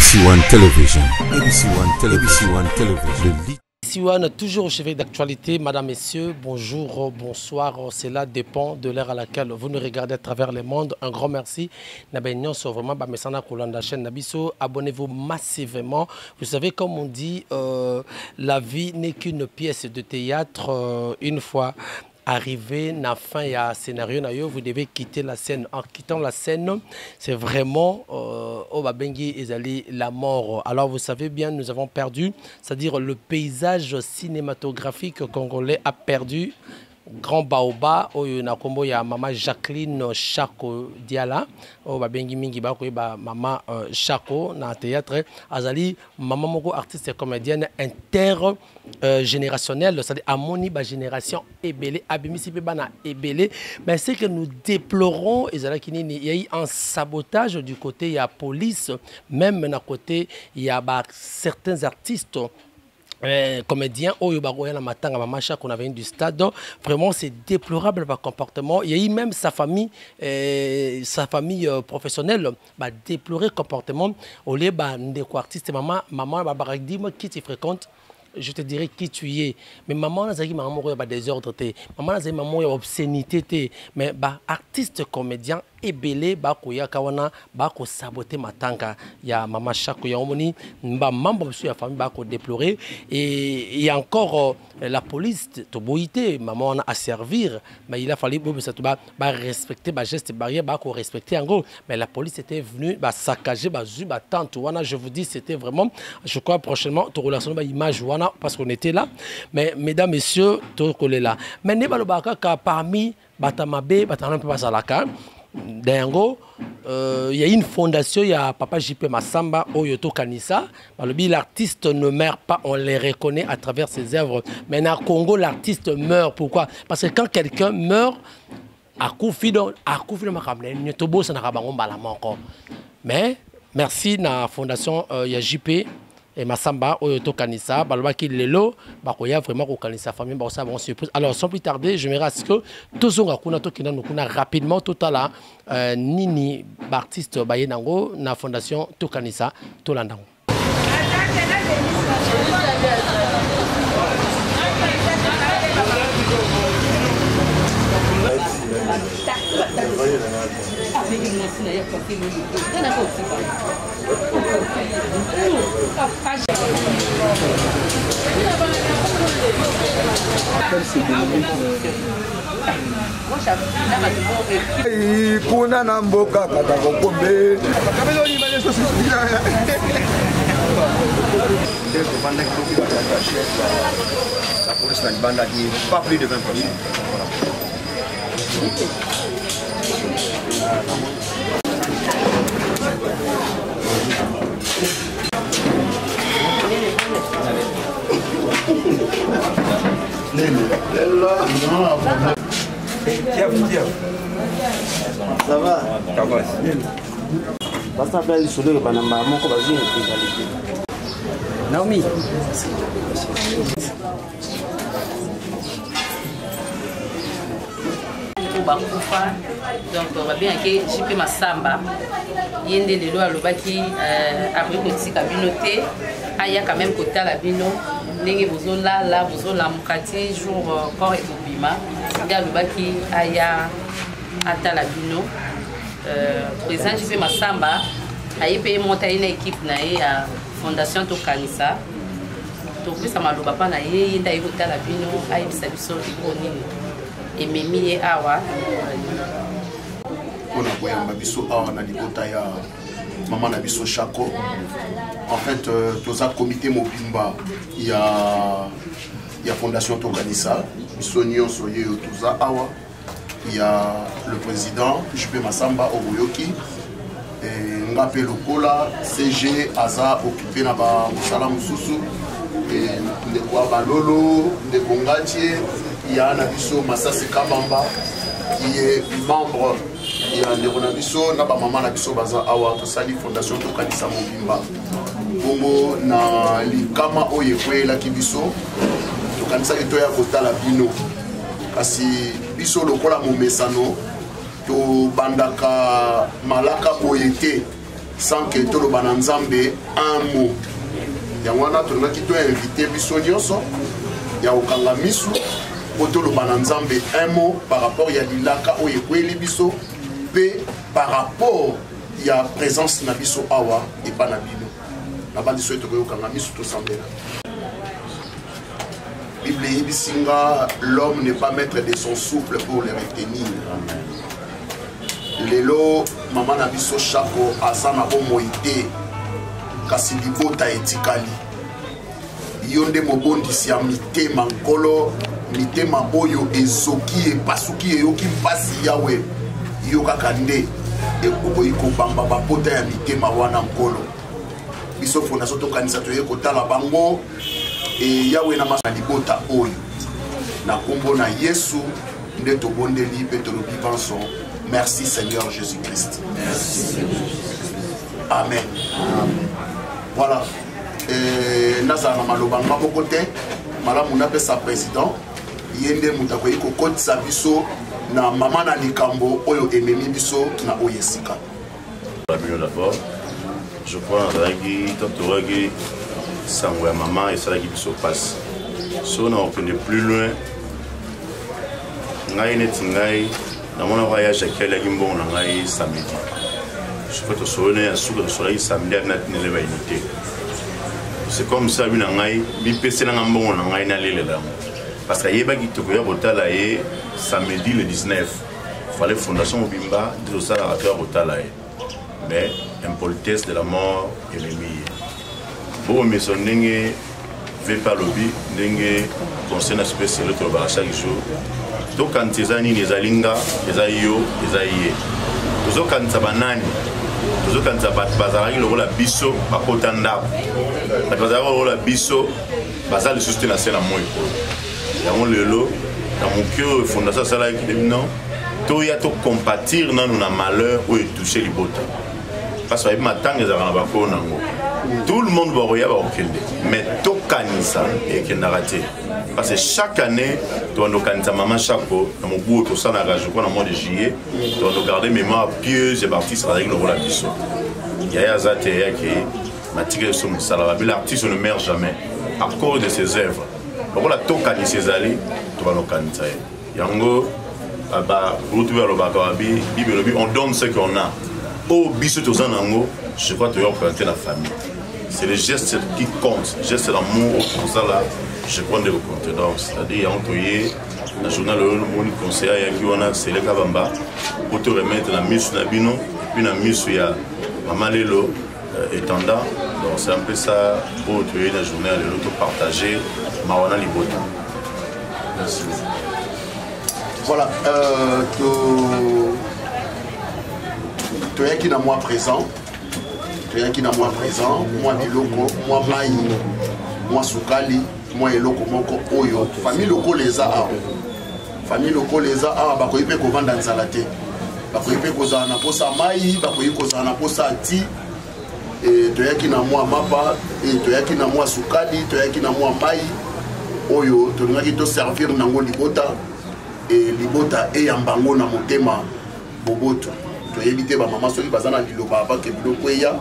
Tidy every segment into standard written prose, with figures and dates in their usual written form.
ABC One Television. ABC One Television. ABC One Television. ABC One, toujours au chevet d'actualité. Madame, messieurs, bonjour, bonsoir. Cela dépend de l'heure à laquelle vous nous regardez à travers le monde. Un grand merci. Abonnez-vous massivement. Vous savez, comme on dit, la vie n'est qu'une pièce de théâtre. Une fois arrivé à la fin, il y a un scénario, vous devez quitter la scène. En quittant la scène, c'est vraiment la mort. Alors vous savez bien, nous avons perdu, c'est-à-dire le paysage cinématographique congolais a perdu. Grand Baoba, il y a maman Jacqueline Chako Diala, maman Chako dans le théâtre, Azali, maman moko artiste et comédienne intergénérationnelle, c'est-à-dire à mon génération ébélé, abimisi bana ébélé, mais c'est que nous déplorons, il y a eu un sabotage du côté, il y a police, même d'un côté, il y a certains artistes. Comédien qu'on avait du stade, vraiment c'est déplorable par comportement. Il y a eu même sa famille professionnelle déploré comportement au lieu de artiste maman dis-moi qui tu fréquentes, je te dirais qui tu es. Mais maman n'a pas désordre, maman n'a pas obscénité, mais artiste comédien ébélé bakoya kawana bako saboter matanga ya maman Chako ya omoni membre de la famille bako déplorer et il y a encore la police toboité maman a à servir, mais il a fallu respecter geste barrière bako respecter en gros, mais la police était venue saccager zuba tante wana. Je vous dis, c'était vraiment, je crois prochainement to relation image wana parce qu'on était là, mais mesdames messieurs to collé là, mais ne balobaka parmi batamabe batana pas salaka. Il y a une fondation, il y a Papa JP Massamba, Oyoto Kanissa. L'artiste ne meurt pas, on les reconnaît à travers ses œuvres. Mais dans le Congo, l'artiste meurt. Pourquoi? Parce que quand quelqu'un meurt, mais merci à la fondation, il y a JP et Massamba, Oyoto Kanissa, Balobaki Lelo, Bakoya vraiment au Kanissa famille, ça va surprise. Alors sans plus tarder, je me reste que tous on a rapidement tout à l'heure Nini artiste Bayenango na fondation Tokanissa Tolandango. Kuna na mboka kata kombe la police n'a pas plus de 20%. Ça va? Ça s'appelle le soleil de Naomi. Donc on va bien que JP Massamba yende lelo alobaki après petit communauté aya quand même côté la bino ndenge bozola la bozola mukati jour corps et bima nda alobaki aya ata la bino président JP Massamba aye pe monter une équipe na ya fondation Tokanissa to pesa maloba pa na ye nda yiko ta la bino aye bisa biso ikonini et Mimi et Awa. On a voyagé biso Awa na libota ya maman na biso Chako. En fait, tous les comités mobimba, il y a fondation Tokanissa, biso nyon soye tous Awa. Il y a le président JP Massamba Oboyoki et Ngape Lokola CG Aza occupé na ba Musala Mususu et Ndekwa Balolo, Ndekongatier. Il y a Nabiso Massasi Kabamba qui est membre. Il y a Nabiso Naba Maman Nabiso Baza Awa Tosali Fondation Tokanissa Mobimba. Bongo na Likama Oyekwe la Kibiso Tokanissa Etoya Kota la Bino. Kasi Biso Lokola Momesano to bandaka malaka boyete sans que tout le bananzambe un mot. Yangwana tolaki to invité biso nyonso ya okanga misu tout le bananzambe un mot par rapport ya lilaka oyo ekweli biso pe par rapport ya présence na biso awa et pas na bino. Na bandi so to okanga misu to sambela. Bible Ibisinga, l'homme n'est pas maître de son souffle pour le retenir. Lelo, maman Nabiso Chako, Asana Omoïté, Kassidibota etikali. Yonde Mobondi si a mité Mankolo, mité Maboyo et Soki et Pasuki et Yoki Pasi Yahweh, Yoka Kande, et Oboiko Bamba Bapota et mité Mawana Nkolo. Biso Fondation Kanisa Kota la Bango. Et Yahweh namasa libota oyo na kombo na Yesu nde tobondeli pe tolobi banso. Merci Seigneur Jésus-Christ. Merci. Amen. Amen. Voilà. Nazana maloba ngabo côté malamu na pesa président yende mutako yiko koti sa biso na mama na likambo oyo ememi biso na oyesika. D'abord, je crois que Tantoragi Sangwa maman et ça qui se passe. Si on a plus loin, on a une tingai, dans mon voyage à quel bon on a samedi. Je peux te souvenir à sous le soleil samedi à notre unité. C'est comme ça, une angaï, bipé dans un bon on a une allée là. Parce qu'il y a pas qui te voyait au talaye samedi le 19. Il fallait fondation au Bimba, de ça à faire au talaye. Mais impolitesse de la mort et les milliers. Bon, mais son n'engé veut pas lobby, n'engé conseil spécial de travail chaque jour. Donc quand ils ont les alinga, les aïeux, les aïeux. Donc quand ça banane, donc quand ça bat bazar, il aura la bisso, pas potanda. La bazar aura la bisso, bazar le soutien à cela moi. Dans le lot, dans mon cœur, fondation ça là qui dit non. Tout y a tout compatir dans nos malheurs ou toucher les bottes. Parce que maintenant ils ont pas fait nango. Tout le monde va regarder, mais tout canisa et qui n'a raté. Parce que chaque année, tu vas nous canisa maman chaque fois, dans mon bout, tout ça n'a pas joué dans le mois de juillet, tu vas nous garder mémoire pieuse et partie sur la règle de la biso. Il y a un zate qui m'a tiré sur mon salaire. L'artiste ne meurt jamais à cause de ses œuvres. Donc voilà, tout canisa ses alliés, tu vas nous canisa. Yango, on donne ce qu'on a. Au biso tout ça nango, je crois que tu vas représenter la famille. C'est le geste qui compte, le geste d'amour pour ça là, je crois de compter. Donc, c'est-à-dire, on a journal le monde conseiller qui on a c'est le Kabamba pour te remettre la mise sur Nabino et puis la mise sur Maman Lelo étendant. Donc, c'est un peu ça pour te la journée de l'autre partager Marwana Libota. Merci. Voilà, tu es qui dans moi présent. Tu es qui dans moi présent, moi Biloko, moi Maï, moi Soukali, moi Eloko, Moko Oyo. Famille Loko les a. Famille Loko les a. Bakoyi pe ko vanda nzalate. Bakoyi pe ko za na posa Maï, bakoyi ko za na posa Ti. Et tu es qui dans moi Mapa, et tu es qui dans moi Soukali, tu es qui dans moi Maï. Oyo, tu n'as qui te servir nango libota. Et libota et yambango na motema boboto. Tu éviter ma maman sur bazana liloba pas que biloko ya.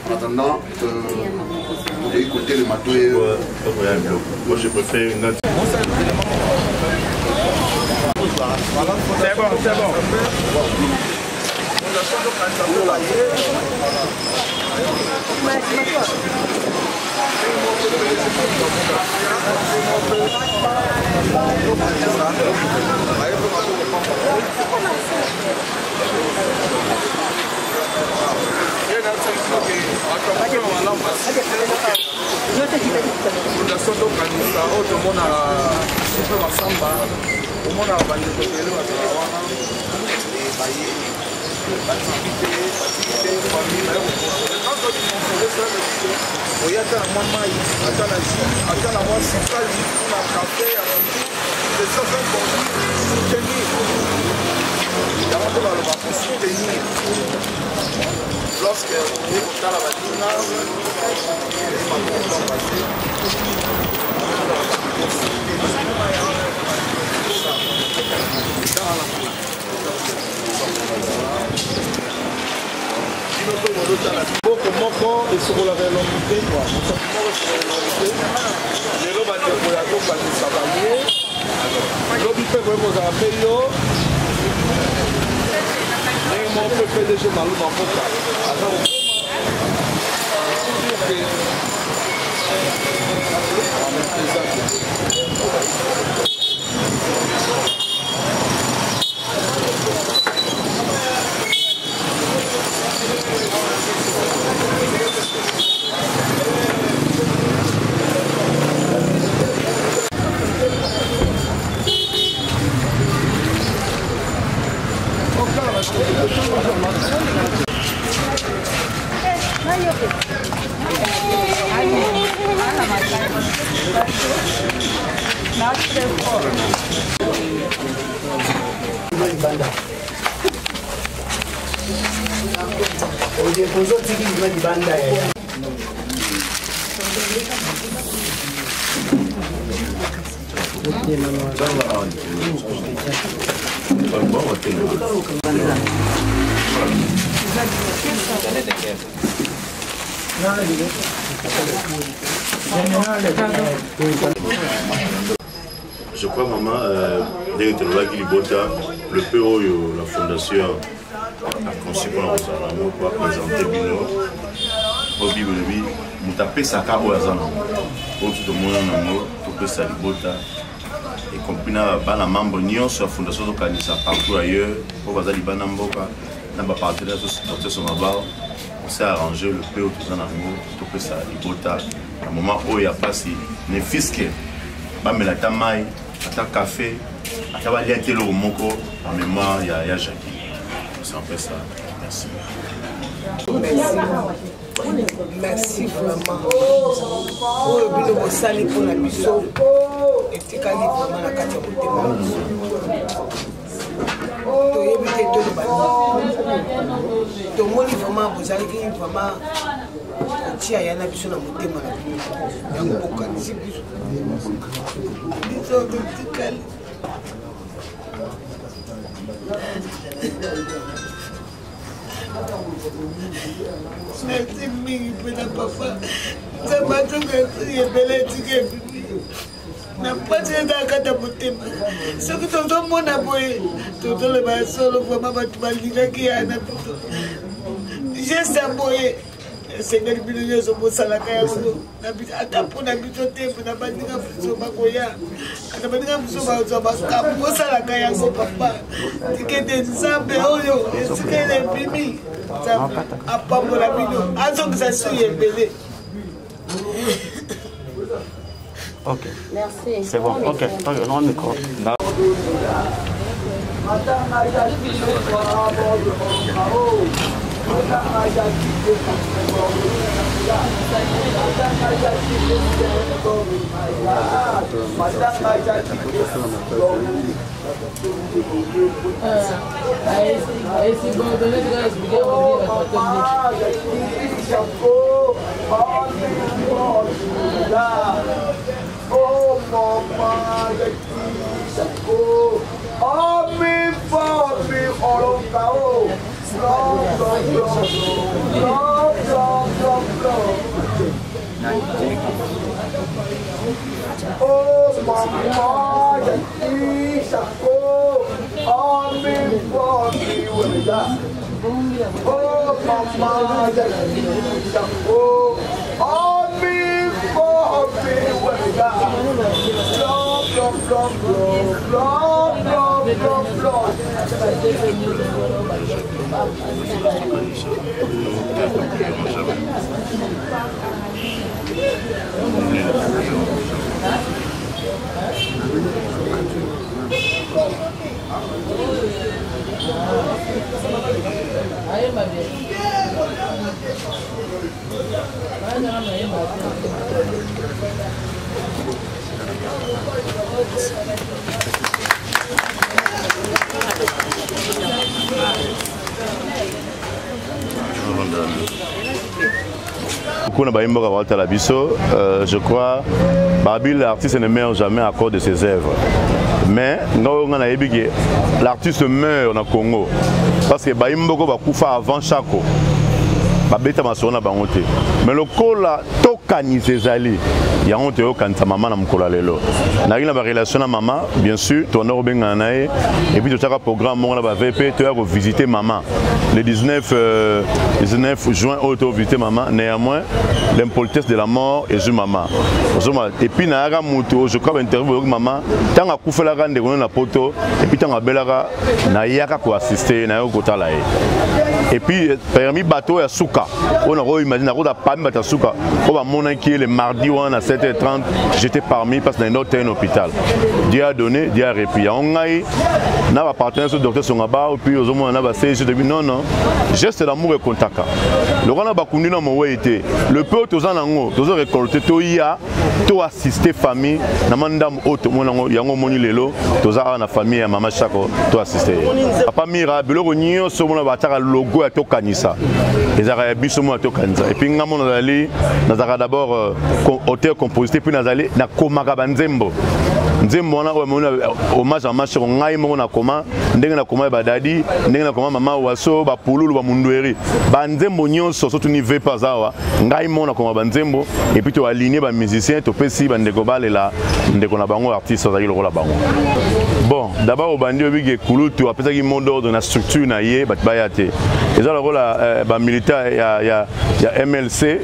En attendant, on va écouter le matin. Moi je préfère une autre. C'est bon, c'est bon. Fondation d'Okanisa, tout le monde a super Massamba, tout le monde a bandé de l'eau à Tawana, et activité, famille. Quand on dit qu'on fait ça, il y a un maman, il y a un mois, c'est ça, il y a un café, les gens sont pour soutenir. Il y a un peu pour soutenir. Lorsque on est dans la Badina, moko moko esokolaka elongi te mosapi moko esokola elongi te lelo bandeko ya kokanisa baye lobi mpe koye kozala mpe yo ndenge moko mpe pdg maluma mboka aza Je crois, maman, dès que tu le PO, la fondation a conçu pour la présenter Bino. Au Bible, nous tapons sa carte au hasard. Pour tout le monde, tout ça, y compris dans membre de la fondation de Kanisa partout ailleurs, pour les Banamboka, dans les partenaires de son abat, on s'est arrangé le PO tout en amour, tout ça, à un moment où il n'y a pas si, les fiscales, mais la tamaille, la café, la liaté au moko, en mémoire, il y a Jackie. C'est un peu ça. Merci. Merci vraiment. Pour le but de salir pour la mission, et tu as vraiment la carte de tout le monde vraiment, vous allez vraiment. Tia yana biso na motema na bino ya mboka biso tikali merci mingi pena papa nzambe yebele tike na pasi ezalaka motema soki tozomona boye tozoleba solo vraimen bato balingaki yana biso geste ya boye Seigneur bino zo bosalaka yango ata mpona biso te mpona bandinga biso bakoya ata bandinga biso bazwa bakabu bosalaka yango papa tikete nzambe oyo esika ele ebimi nzambe apambola bino azongisa sui ebele. Ok. Merci. C'est bon. Ok. Non, micro. Je crois que l'artiste ne meurt jamais à cause de ses œuvres. Mais l'artiste meurt au Congo. Parce que Baïmboko va couper avant Chako. babeta masona bango te mais le kola tokanisa ezali yango te okanisa mama na mokolo lelo na ina ba relation na mama bien sûr ton obenga na et puis tu as un programme mon là VP tu as visiter maman le 19 juin auto visiter maman néanmoins l'impolitesse de la mort et je maman et puis na aga muto je crois interview avec maman tant a kufela rande na poto et puis tant a belara na yaka ko assister na yo kotala et puis permis bateau ya suka on a imaginer ko da pas bateau suka on va mona qui le mardi ou à 7h30 j'étais parmi parce que dans notre hôpital Dieu a donné Dieu a répit on a na ba partenaire sur docteur Songaba et puis aux hommes on a basé je dis non geste d'amour et contact le rana ba kundi na mo été le peu tous en ango tous récolter to ya to assister famille na mandam auto monango yango moni lelo tous a na famille ya mama chako to assister papa mira biloko nyonso mona bataka logo ya to kanisa ezaka ya biso mona to kanisa et puis ngamo nazali nazaka d'abord auteur compositeur puis nazali na komaka banzembo nzembo wana hommage à marché ngai moko na koma ndenge na koma ba dadi ndenge na koma mama waso ba pululu ba mundweri ba nzembo nyonso surtout ni ve pazawa ngai moko na koma ba nzembo et puis to aligner ba musicien to pesi ba ndeko balela ndeko na bango artiste azali lokola bango bon d'abord au bandi obige kulutu apesa ki mot d'ordre na structure na ye ba bayate eza lokola ba militaire ya MLC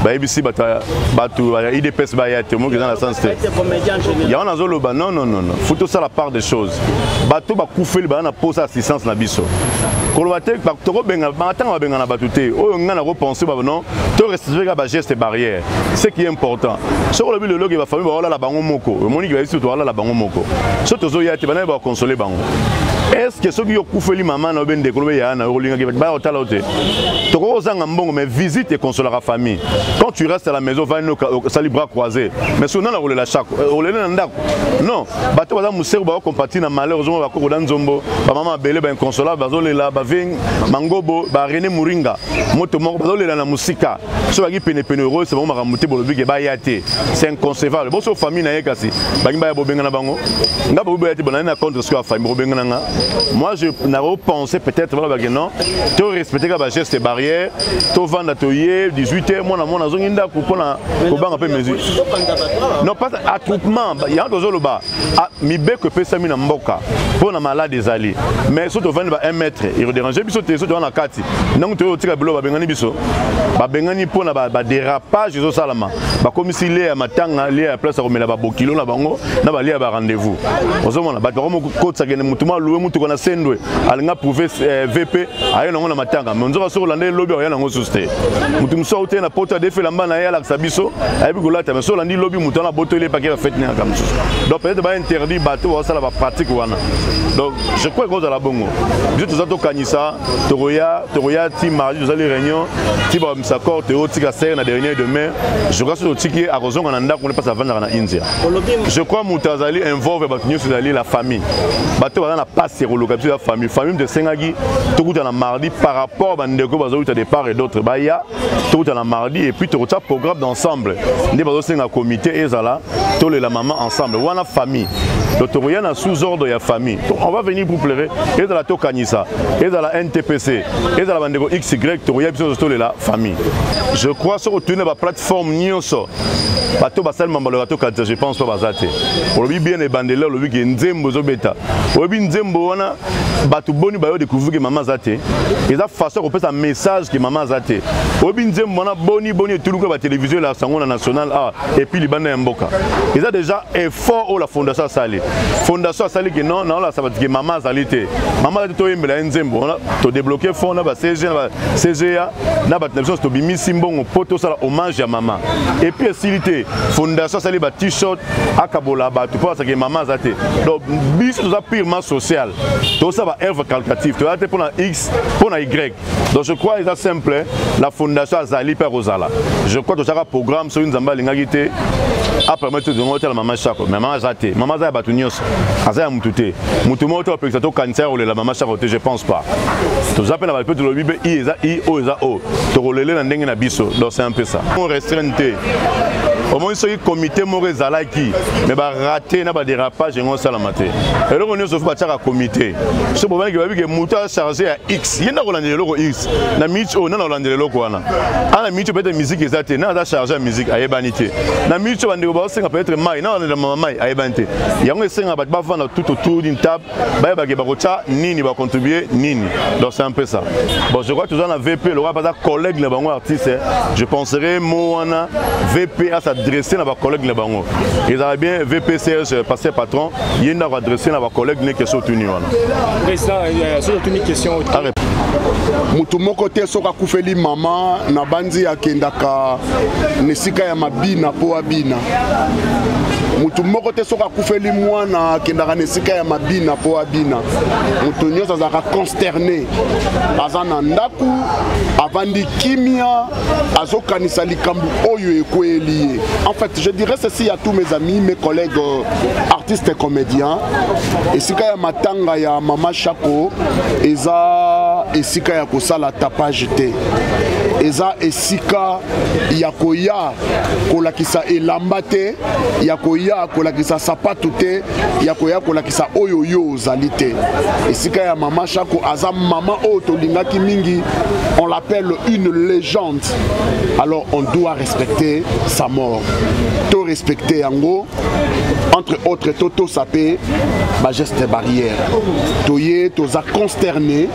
ba ibisi batu ya IDPS bayate mo dans la sens ya on azolo ba non faut tout ça la part des choses bato ba koufeli ba na pose assistance na biso kolobate ba to benga ba tanga benga na batute oyo ngana ko penser ba non to respecter ba geste barrière ce qui est important so ko le logi ba famille ba la bango moko moni ki ba ici to la bango moko so to zo yate ba na ba consoler bango est-ce que ceux qui ont koufeli maman na ben de kolobe ya na rolinga ki ba otala ote to ko zanga mbongo mais visite et consoler la famille quand tu restes à la maison va no sali bras croisés mais so na la rolela chaque rolela ndako non bato baza musero ba compatir na malheureusement ba ko dan zombo ba maman belé ba inconsolable bazolela ba ving mangobo ba René Muringa moto moko bazolela na musika so ba ki pene euro c'est vraiment maramuté bolobi ke ba yate c'est inconcevable bon so famille na yekasi ba ngba ya bobenga na bango ngaba bobenga yate bonana na contre ce que famille bobenga na moi je n'avais pensé peut-être voilà que non tu respecter ba geste barrière to vanda to ye 18h moi na mona zongi ndako pona ko banga pe mesure non pas attroupement ya to zoloba mi beko pesa mi na mboka pona malade des alliés mais surtout vanda ba 1 mètre il déranger biso te so to na kati ndango to tika bilo ba bengani biso ba bengani pona ba dérapage zo salama ba komisi le ya matanga le ya place ko mela ba bokilo na bango na ba le ba rendez-vous ozomona ba ko mo ko tsakene mutuma loué mutu ko na sendwe alinga prouver VP ayo nango na matanga mais nzoka so lande lobby ya nango susté mutu mso ote na pota de felamba na ya la sabiso ayebi ko lata mais so landi lobby mutu na botole pa ke fête na comme ça donc peut-être ba interdit bateau ça la pratique wana donc je crois que la bongo je tout ça to kanisa toroya ti mardi vous allez réunion ti ba msakor te otika serre na dernier demain je crois que tiki a raison na ndako ne pas vendre na India je crois mutazali involve ba news ali la famille bateau ba na passe relocalisation la famille de Sengagi tout na mardi par rapport ba ndeko ba zo de part et d'autres ba ya tout na mardi et puis tout ça programme d'ensemble ndé ba zo senga comité ezala to la maman ensemble wana famille l'autorité na sous ordre ya famille donc on va venir pour pleurer et dans la tokanisa et dans la NTPC et dans la bandeko XY to ya biso to la famille je crois sur retourner ba plateforme nyonso bato basal mambalo bato kanza je pense pas bazate olobi bien les bandela olobi ke nzembo zo beta olobi nzembo wana bato boni ba yo découvrir que maman zate et ça façon ko pesa message que maman zate olobi nzembo wana boni tuluka ba télévision la sangona nationale et puis libanda ya mboka et ça déjà effort au la fondation sali que non la ça va dire maman zalité maman zate to yembela nzembo wana to débloquer fond na ba CGA na ba télévision to bimi simbongo poto ça hommage à maman et puis facilité fondation sali ba t-shirt akabola ba tu penses que maman zate donc bis tout ça purement social tout ça va œuvre qualitative tu as pour la X pour la Y donc je crois il est simple la fondation Azali per Rosala je crois que ça programme sur une zamba lingagité à permettre de monter la maman chako maman zate maman za batu nyos azaya mutute mutu moto pe to cancer ou la maman chako je pense pas tout ça pe na peut de lobi i eza i o eza o to rolele na ndenge na biso donc c'est un peu ça on restreinte au moins ce comité Maurice Zalaki mais ba raté na ba dérapage en sala maté et là on est sauf ba tchaka comité ce moment que muta chargé à X yenda ko landele loko X na micho na landele loko wana ana micho peut être musique exacte na da chargé à musique ayebanité na micho bande ba senga peut être mai na landele mama mai ayebanité yango senga ba vendre tout autour d'une table ba ba ke ba kocha nini ba contribuer nini donc c'est un peu ça bon je crois que toujours na VP le roi pas collègue les bango artiste je penserais moana VP à s'adresser à nos collègues les bango ils avaient bien VP Serge passé patron il y a adressé à nos collègues les questions tenues président c'est une question mutu moko te soka kufeli mama na banzi akendaka nesika ya mabina po abina mutu moko te soka kufeli mwana akendaka nesika ya mabina po abina mutu nyonso azalaka consterné aza na ndaku avandi kimia azokanisa likambo oyo ekweli ye. En fait je dirais ceci à tous mes amis mes collègues artistes et comédiens esika ya matanga ya mama Shako eza esika ya kosala tapage te eza esika ya koya kolakisa elamba te ya koya kolakisa sapatu te ya koya kolakisa oyo yo ozali te esika ya mama Shako aza mama oyo tolingaki mingi on l'appelle une légende alors on doit respecter sa mort to respecter yango entre autres toto sapé ba geste barrière toye toza consterné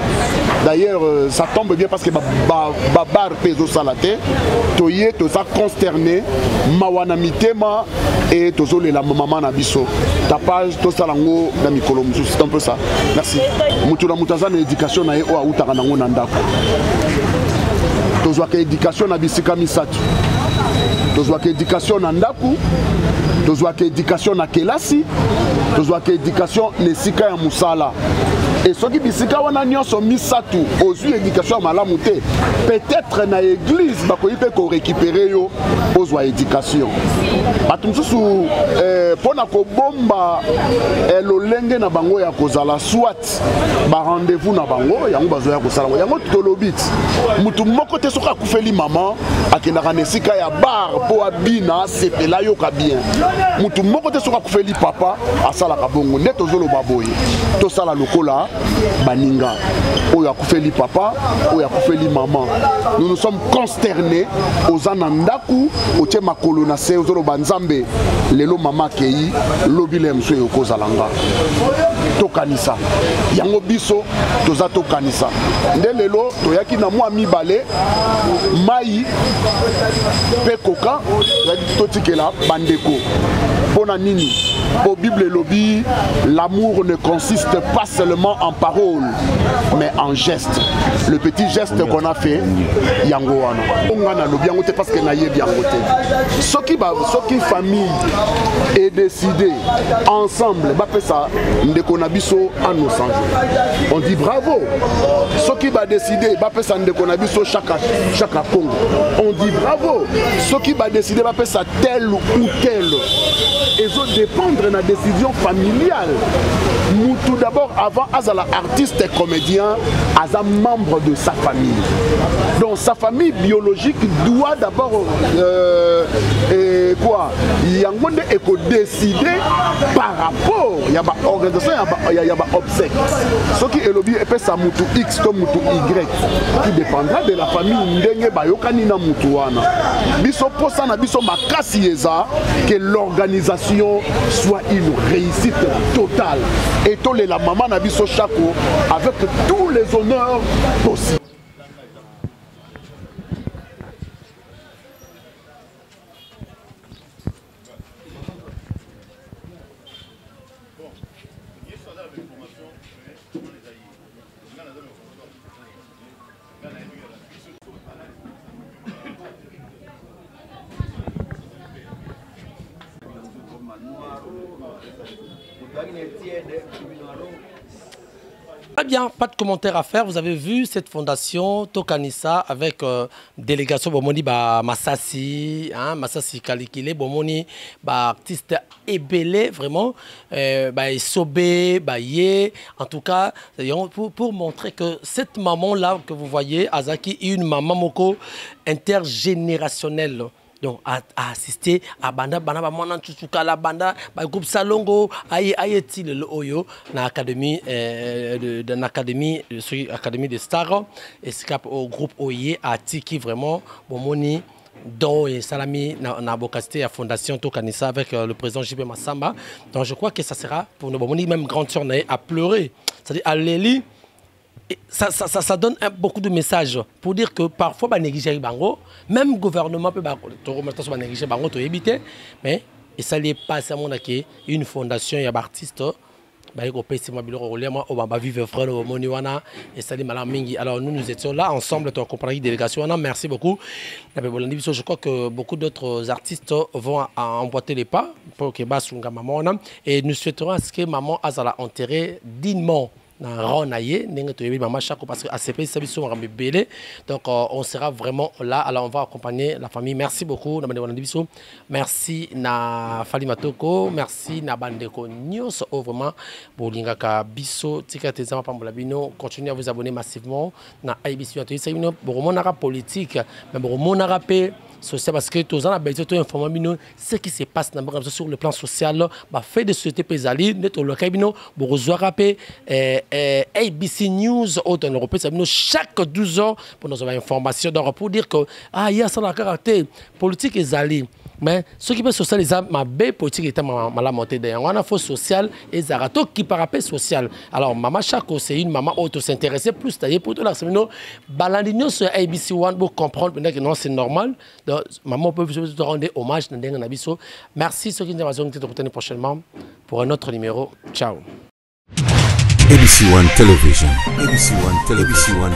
d'ailleurs ça tombe bien parce que babar peso salate toye toza consterné mawana mitema et tozole la maman na biso tapage to salango na mikolo musu c'est un peu ça merci mutu na mutaza na éducation na ye o autaka nango na ndako tozwa ka éducation na bisika misatu tozwa ka éducation na ndaku tozwa ka éducation na kelasi tozwa ka éducation nesika ya musala et soki bisika wana nyonso misatu ozwi éducation ya malamu te peut-être na église bakoyi pe ko récupérer yo ozwa éducation bato mosusu mpona kobomba lolenge na bango ya kozala soit ba rendez-vous na bango yango bazoya kosala yango tolobi mutu moko te soki akufeli mama akendaka na esika ya bar mpo abina asepela yoka bien mutu moko te soki akufeli papa asalaka bongo nde tozoloba boye tosala lokola baninga oyo akufeli papa oyo akufeli maman nous sommes consternés oza na ndaku otie makolo na se ozoloba nzambe lelo mama kei lobile mso yokozalanga tokanisa yango biso toza tokanisa nde lelo toyaki na mwa mibale mai pe koka totikela bandeko mpona nini po Bible lobby l'amour ne consiste pas seulement en paroles mais en gestes le petit geste qu'on a fait yango wana ongana lobby yango te parce que na yebi yango te soki famille est décidé ensemble ba pesa ndeko na biso en nos on dit bravo soki ba décider ba pesa ndeko na biso chaque Congo on dit bravo soki ba décider ba pesa tel ou tel et ça dépendre de la décision familiale. Nous tout d'abord avant Azala artiste et comédien, Azam membre de sa famille. Donc sa famille biologique doit d'abord il y a décider par rapport il y a une organisation il y a une obsèque. Ce qui est lobby et ça mutu X comme mutu Y qui dépendra de la famille ndenge bayokani na mutu wana. Biso posa na biso makasi eza que l'organisation soit une réussite totale et tous les la maman Nabiso Shako avec tous les honneurs possibles. Très bien, pas de commentaire à faire. Vous avez vu cette fondation Tokanisa avec délégation Bomoni Massassi, hein, Massassi Kalikile, Bomoni artiste ébélé vraiment, Sobé, Yé, en tout cas pour montrer que cette maman là que vous voyez, Azaki, est une maman moko intergénérationnelle. donc à assister à banda mona tsuka la banda ba groupe Salongo ayeti le oyo na académie dans académie de Star et scap au groupe Oye a tiki vraiment bomoni dont et Salami na bocasté à fondation Tokanisa avec le président JP Massamba. Donc je crois que ça sera pour nous bomoni même grande sœur à pleurer, c'est-à-dire à Léli. Ça donne beaucoup de messages pour dire que parfois, bah, négliger bango, même le gouvernement peut négliger bango, to éviter, mais et ça n'est pas seulement une fondation, il y a des artistes, alors nous étions là ensemble en compagnie délégation. Merci beaucoup. Je crois que beaucoup d'autres artistes vont emboîter les pas pour que maman et nous souhaiterons à ce que maman a enterré dignement. Parce que ACP donc on sera vraiment là. Alors on va accompagner la famille. Merci beaucoup. Merci na Fali Matoko. Merci na Bandeko News. Vraiment bolingaka biso tika tezama pambola bino. Continuez à vous abonner massivement na IBC. Boromonara politique, mais boromonara paix social parce que tous en besoin de informer ce qui se passe sur le plan social. Bah fait de société pesali net au local bino borozoara paix. ABC News autant européen chaque 12 ans pour nous avoir information donc pour dire que il y a ça la caractère politique et zali mais ce qui peut social les ma belle politique était mal montée d'ailleurs on a faux social et zarato qui par rappel social alors maman Chako c'est une maman auto s'intéresser plus taillé pour tout la semaine balandino sur ABC One pour comprendre que non c'est normal donc maman peut vous rendre hommage dans un abisso merci ceux qui nous ont été prochainement pour un autre numéro ciao. ABC One Television. ABC One Television.